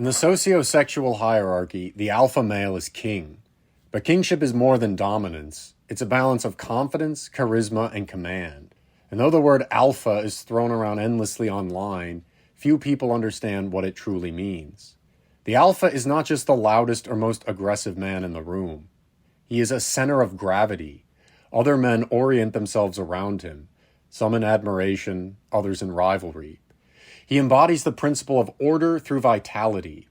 In the socio-sexual hierarchy, the alpha male is king. But kingship is more than dominance. It's a balance of confidence, charisma, and command. And though the word alpha is thrown around endlessly online, few people understand what it truly means. The alpha is not just the loudest or most aggressive man in the room. He is a center of gravity. Other men orient themselves around him, some in admiration, others in rivalry. He embodies the principle of order through vitality.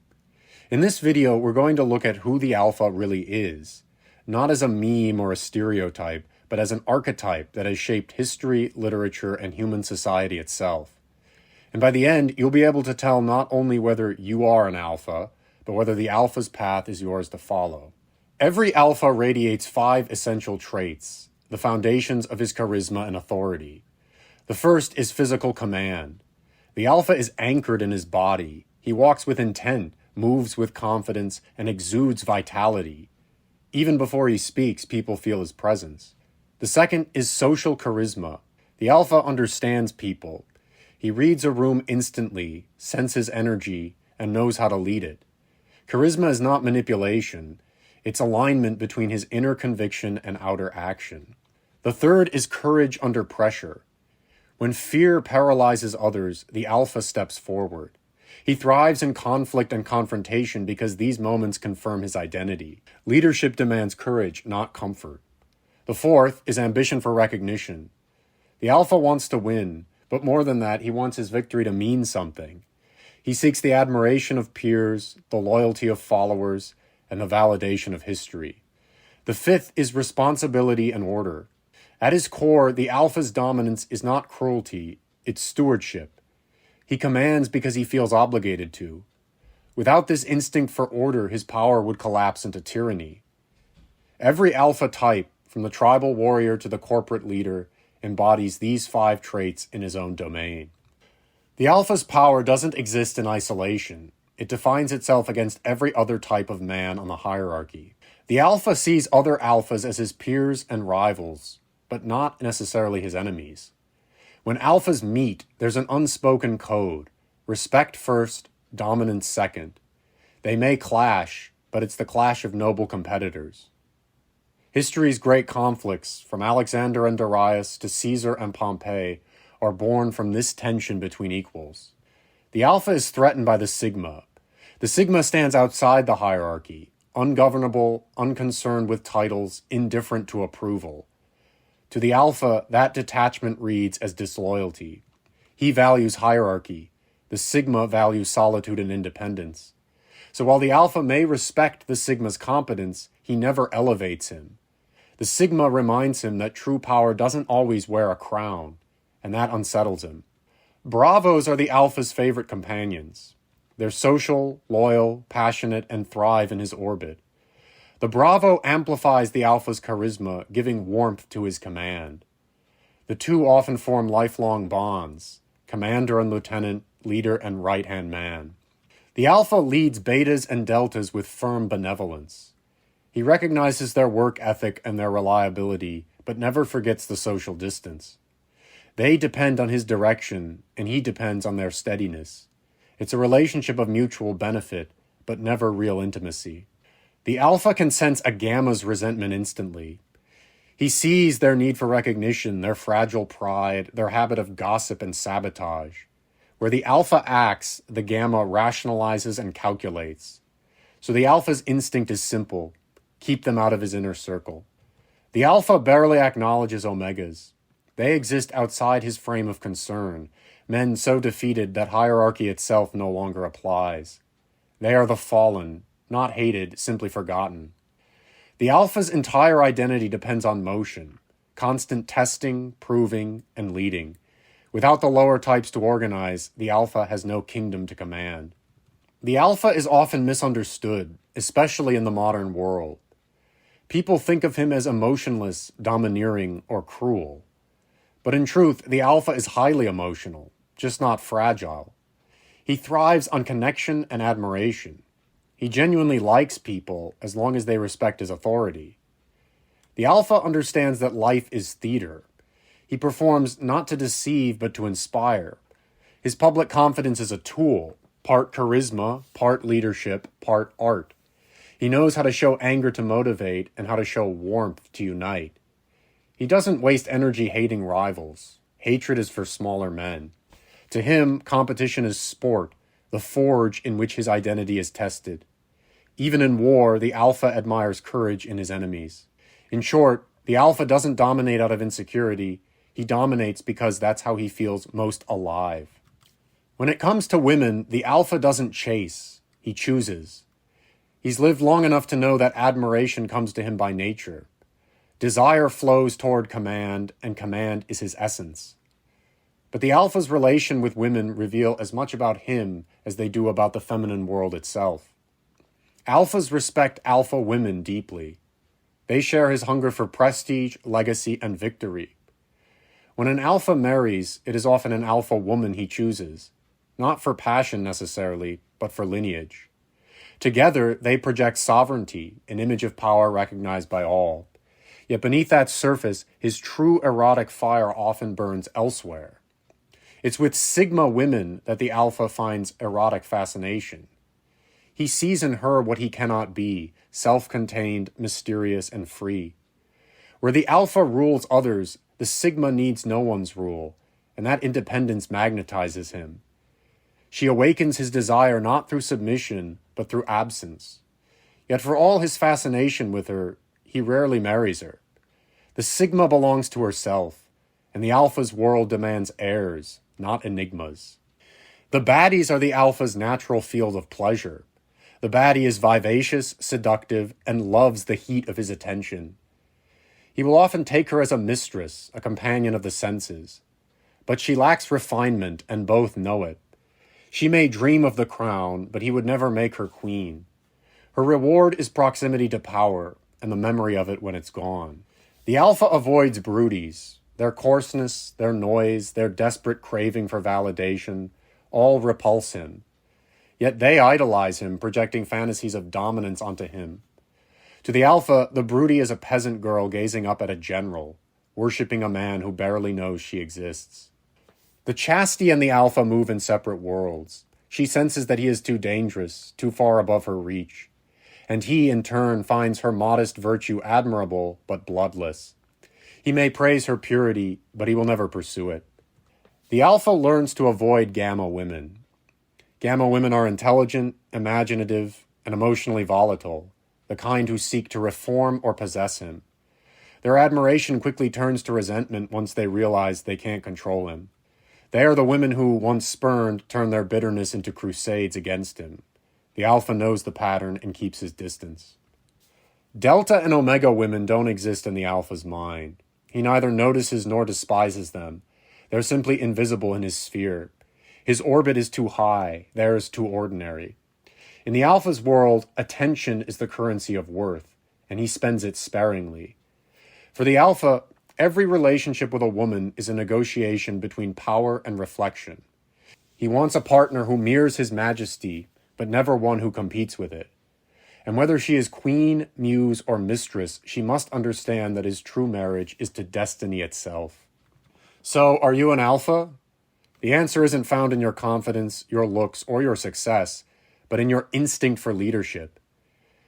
In this video, we're going to look at who the alpha really is, not as a meme or a stereotype, but as an archetype that has shaped history, literature, and human society itself. And by the end, you'll be able to tell not only whether you are an alpha, but whether the alpha's path is yours to follow. Every alpha radiates 5 essential traits, the foundations of his charisma and authority. The first is physical command. The alpha is anchored in his body. He walks with intent, moves with confidence, and exudes vitality. Even before he speaks, people feel his presence. The second is social charisma. The alpha understands people. He reads a room instantly, senses energy, and knows how to lead it. Charisma is not manipulation. It's alignment between his inner conviction and outer action. The third is courage under pressure. When fear paralyzes others, the alpha steps forward. He thrives in conflict and confrontation because these moments confirm his identity. Leadership demands courage, not comfort. The fourth is ambition for recognition. The alpha wants to win, but more than that, he wants his victory to mean something. He seeks the admiration of peers, the loyalty of followers, and the validation of history. The fifth is responsibility and order. At his core, the alpha's dominance is not cruelty, it's stewardship. He commands because he feels obligated to. Without this instinct for order, his power would collapse into tyranny. Every alpha type, from the tribal warrior to the corporate leader, embodies these 5 traits in his own domain. The alpha's power doesn't exist in isolation. It defines itself against every other type of man on the hierarchy. The alpha sees other alphas as his peers and rivals, but not necessarily his enemies. When alphas meet, there's an unspoken code. Respect first, dominance second. They may clash, but it's the clash of noble competitors. History's great conflicts, from Alexander and Darius to Caesar and Pompey, are born from this tension between equals. The alpha is threatened by the sigma. The sigma stands outside the hierarchy, ungovernable, unconcerned with titles, indifferent to approval. To the alpha, that detachment reads as disloyalty. He values hierarchy. The sigma values solitude and independence. So while the alpha may respect the sigma's competence, he never elevates him. The sigma reminds him that true power doesn't always wear a crown, and that unsettles him. Bravos are the alpha's favorite companions. They're social, loyal, passionate, and thrive in his orbit. The Bravo amplifies the alpha's charisma, giving warmth to his command. The two often form lifelong bonds, commander and lieutenant, leader and right-hand man. The alpha leads betas and deltas with firm benevolence. He recognizes their work ethic and their reliability, but never forgets the social distance. They depend on his direction, and he depends on their steadiness. It's a relationship of mutual benefit, but never real intimacy. The alpha can sense a gamma's resentment instantly. He sees their need for recognition, their fragile pride, their habit of gossip and sabotage. Where the alpha acts, the gamma rationalizes and calculates. So the alpha's instinct is simple: keep them out of his inner circle. The alpha barely acknowledges omegas. They exist outside his frame of concern, men so defeated that hierarchy itself no longer applies. They are the fallen, not hated, simply forgotten. The alpha's entire identity depends on motion, constant testing, proving, and leading. Without the lower types to organize, the alpha has no kingdom to command. The alpha is often misunderstood, especially in the modern world. People think of him as emotionless, domineering, or cruel. But in truth, the alpha is highly emotional, just not fragile. He thrives on connection and admiration. He genuinely likes people as long as they respect his authority. The alpha understands that life is theater. He performs not to deceive but to inspire. His public confidence is a tool. part charisma, part leadership, part art. He knows how to show anger to motivate and how to show warmth to unite. He doesn't waste energy hating rivals. Hatred is for smaller men. To him, competition is sport, the forge in which his identity is tested. Even in war, the alpha admires courage in his enemies. In short, the alpha doesn't dominate out of insecurity. He dominates because that's how he feels most alive. When it comes to women, the alpha doesn't chase. He chooses. He's lived long enough to know that admiration comes to him by nature. Desire flows toward command, and command is his essence. But the alpha's relation with women reveal as much about him as they do about the feminine world itself. Alphas respect alpha women deeply. They share his hunger for prestige, legacy, and victory. When an alpha marries, it is often an alpha woman he chooses, not for passion necessarily, but for lineage. Together, they project sovereignty, an image of power recognized by all. Yet beneath that surface, his true erotic fire often burns elsewhere. It's with Sigma women that the alpha finds erotic fascination. He sees in her what he cannot be, self-contained, mysterious, and free. Where the alpha rules others, the Sigma needs no one's rule, and that independence magnetizes him. She awakens his desire not through submission, but through absence. Yet for all his fascination with her, he rarely marries her. The Sigma belongs to herself, and the alpha's world demands heirs, not enigmas. The baddies are the alpha's natural field of pleasure. The baddie is vivacious, seductive, and loves the heat of his attention. He will often take her as a mistress, a companion of the senses. But she lacks refinement, and both know it. She may dream of the crown, but he would never make her queen. Her reward is proximity to power, and the memory of it when it's gone. The alpha avoids broodies. Their coarseness, their noise, their desperate craving for validation, all repulse him. Yet they idolize him, projecting fantasies of dominance onto him. To the alpha, the broody is a peasant girl gazing up at a general, worshipping a man who barely knows she exists. The chastity and the alpha move in separate worlds. She senses that he is too dangerous, too far above her reach. And he, in turn, finds her modest virtue admirable, but bloodless. He may praise her purity, but he will never pursue it. The alpha learns to avoid gamma women. Gamma women are intelligent, imaginative, and emotionally volatile, the kind who seek to reform or possess him. Their admiration quickly turns to resentment once they realize they can't control him. They are the women who, once spurned, turn their bitterness into crusades against him. The alpha knows the pattern and keeps his distance. Delta and omega women don't exist in the alpha's mind. He neither notices nor despises them. They're simply invisible in his sphere. His orbit is too high, theirs too ordinary. In the alpha's world, attention is the currency of worth, and he spends it sparingly. For the alpha, every relationship with a woman is a negotiation between power and reflection. He wants a partner who mirrors his majesty, but never one who competes with it. And whether she is queen, muse, or mistress, she must understand that his true marriage is to destiny itself. So, are you an alpha? The answer isn't found in your confidence, your looks, or your success, but in your instinct for leadership.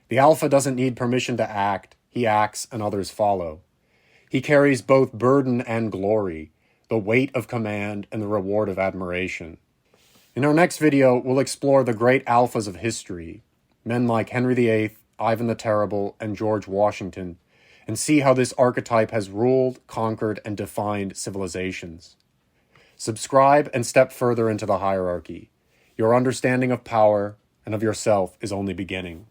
The alpha doesn't need permission to act. He acts and others follow. He carries both burden and glory, the weight of command and the reward of admiration. In our next video, we'll explore the great alphas of history, men like Henry VIII, Ivan the Terrible, and George Washington, and see how this archetype has ruled, conquered, and defined civilizations. Subscribe and step further into the hierarchy. Your understanding of power and of yourself is only beginning.